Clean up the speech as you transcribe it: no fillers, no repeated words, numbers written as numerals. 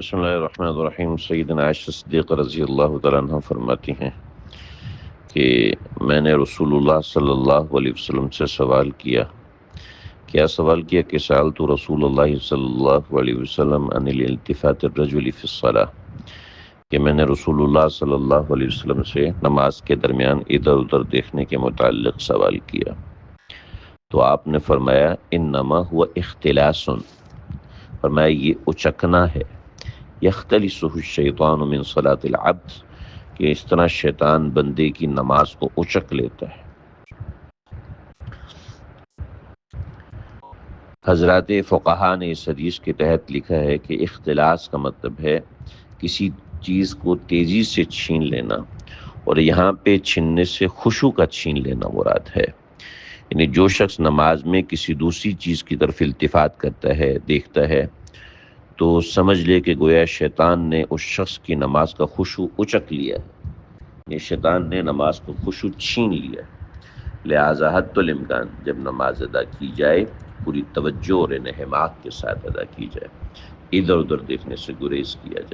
بسم اللہ الرحمن الرحیم۔ سیدنا عائشہ صدیقہ رضی اللہ تعالیٰ عنہ فرماتی ہیں کہ میں نے رسول اللہ صلی اللہ علیہ وسلم سے سوال کیا۔ کیا سوال کیا کہ سألت رسول اللہ صلی اللہ علیہ وسلم عن الالتفات الرجل فی الصلاۃ، کہ میں نے رسول اللہ صلی اللہ علیہ وسلم سے نماز کے درمیان ادھر ادھر دیکھنے کے متعلق سوال کیا، تو آپ نے فرمایا انما هو اختلاس، فرمایا یہ اچکنا ہے، یختلسہ الشیطان من صلاۃ العبد، کہ اس طرح شیطان بندے کی نماز کو اچک لیتا ہے۔ حضرات فقہا نے اس حدیث کے تحت لکھا ہے کہ اختلاس کا مطلب ہے کسی چیز کو تیزی سے چھین لینا، اور یہاں پہ چھیننے سے خشوع کا چھین لینا مراد ہے۔ یعنی جو شخص نماز میں کسی دوسری چیز کی طرف التفات کرتا ہے، دیکھتا ہے، تو سمجھ لے کہ گویا شیطان نے اس شخص کی نماز کا خشوع اچک لیا ہے، یہ شیطان نے نماز کو خشوع چھین لیا ہے۔ لہٰذا حد الامکان جب نماز ادا کی جائے پوری توجہ اور انہماک کے ساتھ ادا کی جائے، ادھر ادھر دیکھنے سے گریز کیا جائے۔